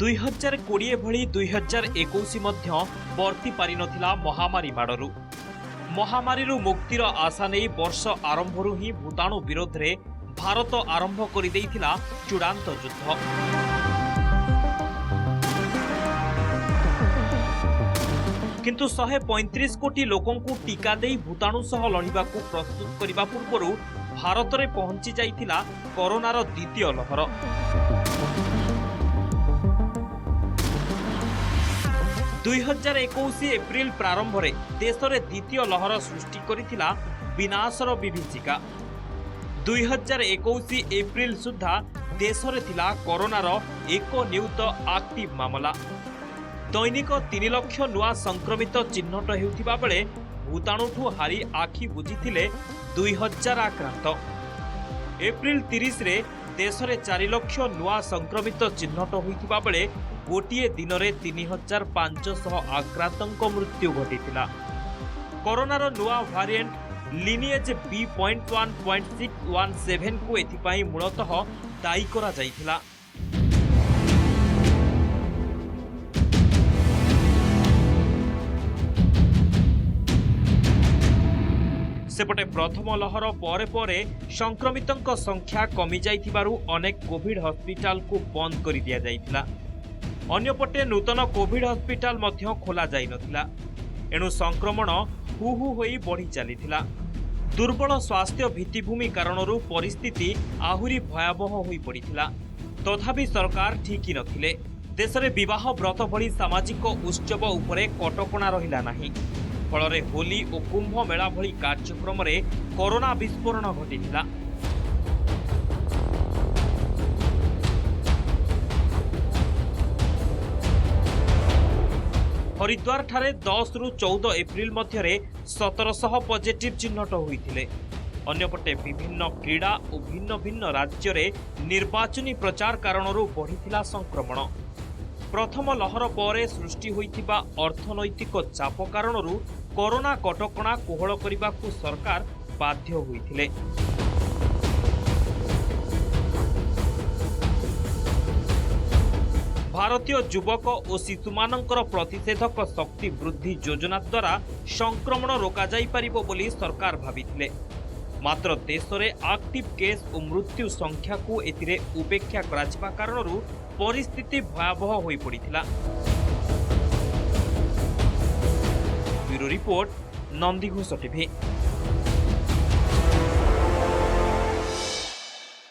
2020 भली 2021 मध्य वर्ती पारि नथिला महामारी माड़ू। महामारी मुक्तिर आशा नहीं वर्ष आरंभरू ही भूताणु विरोध में भारत आरंभ कर चूड़ांत युद्ध। किंतु 135 कोटी लोकों को टीका दे भूताणु सह लड़िबा को प्रस्तुत करने पूर्व भारत में पहुंची जाइथिला कोरोनार द्वितीय लहर। 2021 एप्रिल प्रारंभ में देश में द्वितीय लहर सृष्टि करिथिला विनाशर विभीषिका। 2021 एप्रिल सुधा देश में थिला कोरोनार एक नियुत एक्टिव मामला। दैनिक 3 लाख नुआ संक्रमित चिन्हट हेउथिबा बेले भूताणुठू हारी आखि बुझिथिले 2000 आक्रांत। एप्रिल 30 रे देश में 4 लाख नुआ संक्रमित चिन्हट होइथिबा बेले गोटे दिन में 3500 आक्रांतों मृत्यु घटिथिला। कोरोनार नुआ भारिएंट लिनिएज B.1.617 को एथिपाई मूलतः दायी करा जाइथिला। सेपटे प्रथम लहर परे परे संक्रमितों संख्या कमी जाइथिबारु अनेक कोविड हॉस्पिटल को बंद कर दिया जाइथिला। अन्यपटे नूतन कोविड हॉस्पिटल मध्य खोला जाई नथिला। एणु संक्रमण हु हु होई बढ़ी चलीथिला। दुर्बल स्वास्थ्य भित्तिभूमि कारणरू परिस्थिति आहुरी भयावह होई पड़िथिला। तथापि सरकार ठीक नथिले। देश में विवाह व्रत भली सामाजिक उत्सव उपरे कटकणा रहिला नाही। फलरे होली और कुंभ मेला भली कार्यक्रम रे कोरोना विस्फोरण घटिथिला। हरिद्वार ठारे 10 रु 14 एप्रिल मध्य 1700 पॉजिटिव चिन्हट होइथिले। अन्यपटे विभिन्न क्रीड़ा और भिन्न भिन्न राज्य रे निर्वाचनी प्रचार कारणरू बढ़िथिला संक्रमण। प्रथम लहर पर सृष्टि होइथिबा अर्थनैतिक चाप कारणरू कोरोना कटकणा कोहल करने सरकार बाध्य होइथिले। भारतीय युवक और शिशुमानंकर प्रतिषेधक शक्ति वृद्धि योजना द्वारा संक्रमण रोका जाई परिबो बोली सरकार भाबिथिले। मात्र देश में एक्टिव केस और मृत्यु संख्या को एतिरे उपेक्षा कराजिबा कारणरू परिस्थिति भयावह होई पड़िथिला। Bureau report, Nandighosh TV.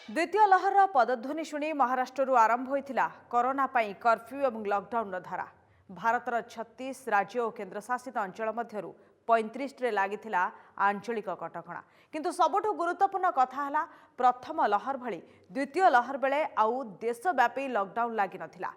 द्वितीय लहर पदध्वनि शुणी महाराष्ट्र आरंभ होइथिला कोरोना पाई कर्फ्यू और लॉकडाउन धारा। भारतर 36 राज्य और केन्द्रशासित अंचल मध्यरु 35 रे लागिथिला आंचलिक कटकणा। किंतु सबुठु गुरुत्वपूर्ण कथा हला प्रथम लहर भली द्वितीय लहर बेले आउ देशव्यापी लॉकडाउन लागी नथिला।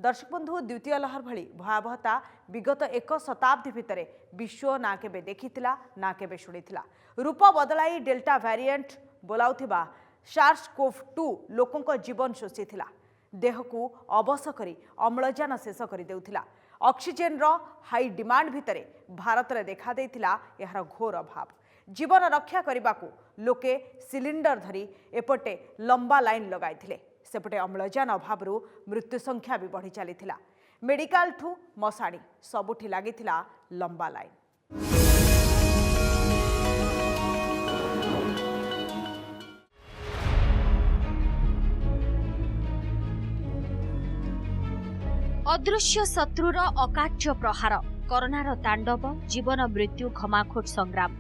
दर्शक बंधु, द्वितीय लहर भली भयावहता विगत एक शताब्दी भितरे विश्व ना केबे देखिथिला ना केबे शुणिथिला। रूप बदलाई डेल्टा वेरिएंट बोलाउथिबा SARS-CoV-2 लोकों जीवन शोषिथिला। देह को अवश करी अम्लजान शेष कर देउथिला। ऑक्सीजन रो हाई डिमांड भितरे भारत रे देखा देइथिला एहार घोर अभाव। जीवन रक्षा करने को लोके सिलिंडर धरी एपटे लंबा लाइन लगाइथिले। सेपटे अम्लजान अभाव मृत्यु संख्या भी बढ़ी चलीथिला। मेडिकल ठू मशाणी सबुठी लागिथिला लंबा लाइन। अदृश्य शत्रुर अकाट्य प्रहार, कोरोनार तांडव, जीवन मृत्यु घमाखोट संग्राम,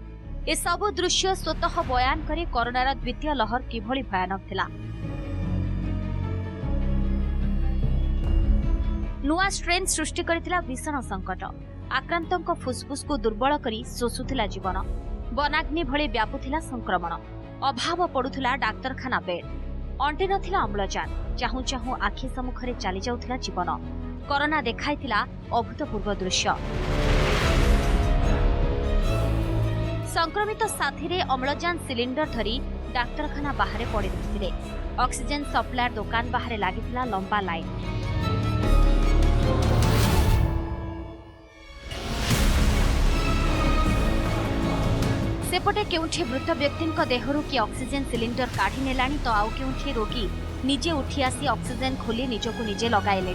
ए सब दृश्य स्वतः बयान करे कोरोनार द्वितीय लहर किभली भयानक थिला। नुआ स्ट्रेन सृष्टि करथिला भीषण संकट। आक्रांतों फुसफुस को दुर्बल करी शोषुथिला जीवन। वनाग्नि भली व्यापुथिला संक्रमण। अभाव पड़ुथिला डाक्तरखाना बेड। अंटे नथिला अम्लजान। चाहू चाहू आखि सम्मुखरे चली जाउथिला जीवन। कोरोना देखाइथिला अभूतपूर्व दृश्य। संक्रमित साथी रे अम्लजान सिलिंडर धरी डाक्तरखाना बाहर पड़ी रहिथिले। ऑक्सीजन सप्लायर दुकान बाहर लागिथिला लंबा लाइन। सेपटे केउठी मृत व्यक्ति देहरु कि ऑक्सीजन सिलिंडर काढ़ी नेलानी तो आउ केउठी रोगी निजे उठी आसी ऑक्सीजन खोली निजको निजे लगाइले।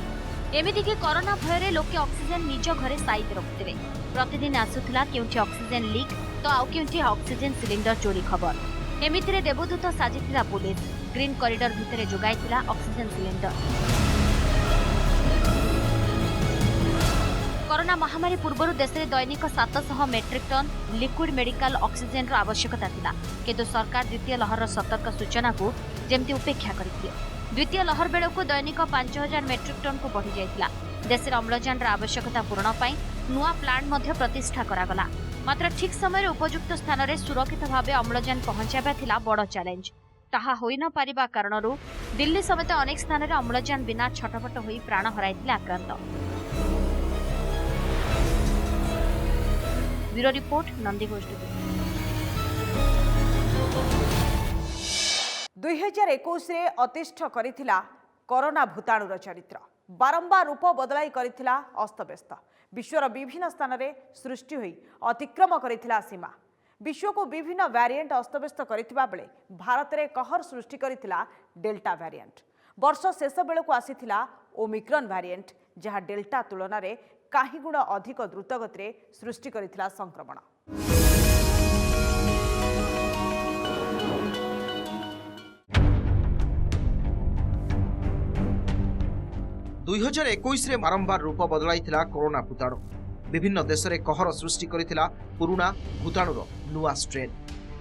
एमितिकी कोरोना भୟରେ लोके ऑक्सीजन निज घरे साइज रखुथिबे। प्रतिदिन आसुथिला केउठी ऑक्सीजन लीक तो आउ केउठी ऑक्सीजन सिलिंडर चोरी खबर। एमितिरे देवदूत साजिथिला पुलिस ग्रीन कॉरिडोर भितरे जोगाइथिला ऑक्सीजन सिलिंडर। कोरोना महामारी पूर्व देश में दैनिक 700 metric ton liquid medical oxygen आवश्यकता थिला, किंतु सरकार द्वितीय लहर सतर्क सूचना को जेमती उपेक्षा करथिले। द्वितीय लहर बेलू दैनिक 5000 मेट्रिक टन को बढ़ी जाइतिला। देश में अम्लजान आवश्यकता पूरण पाई नुआ प्लांट मध्य प्रतिष्ठा करागला। मात्र ठीक समय उपयुक्त स्थान में सुरक्षित भाव अम्लजान पहुंचाइबा थिला बड़ चैलेंज। ताहा होई न पारिबा कारणरू दिल्ली समेत अनेक स्थान में अम्लजान बिना छटपट होई प्राण हराइथिले आक्रांत। Bureau report Nandighosh. 2021 रे अतिष्ठ करिथिला कोरोना भूताणुर चरित्र। बारंबार रूप बदलाई करिथिला अस्तव्यस्त। विश्वर विभिन्न स्थान में सृष्टि होई अतिक्रम करिथिला सीमा। विश्व को विभिन्न वेरिएंट अस्तव्यस्त करिथिबा बेले भारत रे कहर सृष्टि करिथिला डेल्टा वेरिएंट। वर्ष शेष बेलू आसीथिला ओमिक्रॉन वेरिएंट, जहाँ डेल्टा तुलन में कहीं गुण अधिक द्रुतगति सृष्टि करिथिला संक्रमण। दुई 2021 रे बारंबार रूप बदलाइथिला कोरोना भूताणु। विभिन्न देश में कहर सृष्टि करिथिला पुराना भूताणुर नुआ स्ट्रेन,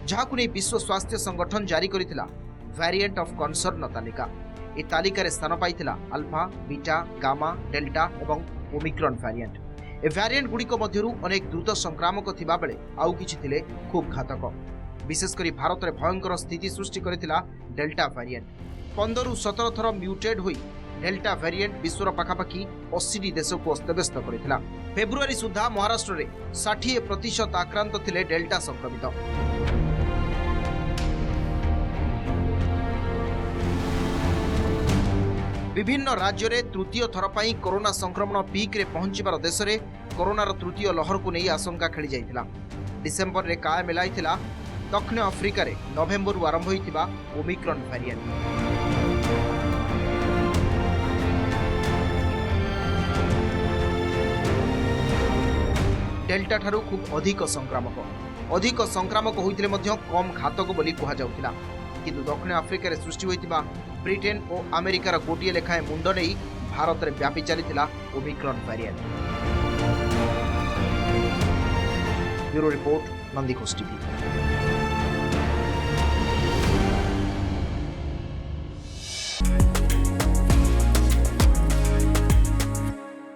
जहाकु नै विश्व स्वास्थ्य संगठन जारी करिथिला वेरिएंट ऑफ कंसर्न तालिका। ए तालिका रे स्थान पाइथिला अल्फा, बीटा, गामा, डेल्टा एवं ओमिक्रॉन वेरिएंट। ए वेरिएंट गुड़िक मध्यरु अनेक द्रुत संक्रामक थिबा बेले आउ किछि थिले खूब घातक। विशेषकर भारत में भयंकर स्थिति सृष्टि करिथिला डेल्टा वेरिएंट। 15 ରୁ 17 थर म्यूटेड होई डेल्टा वेरिएंट विश्वर पाखापाखि 80 देश को अस्तव्यस्त करिथिला। फेब्रुआरी सुधा महाराष्ट्र रे 60% आक्रांत थिले डेल्टा संक्रमित। विभिन्न राज्य रे तृतीय थर पाई कोरोना संक्रमण पीक रे पहुंचीबार देश रे कोरोनार तृतीय लहर को नहीं आशंका खेली जाइथिला। डिसेंबर रे काय मिलाइथिला दक्षिण अफ्रिका रे नवेम्बर रु आरंभ होइथिबा ओमिक्रॉन वेरिएंट। डेल्टा ठारू खूब अधिक संक्रामक होइथिले मध्य कम घातक बोली कहा जाउथिला। किंतु दक्षिण अफ्रिका रे सृष्टि होइथिबा ब्रिटेन और अमेरिकार गोटे लेखाएं मुंड नहीं भारत में व्यापी चली Omicron variant. Bureau report Nandighosh TV.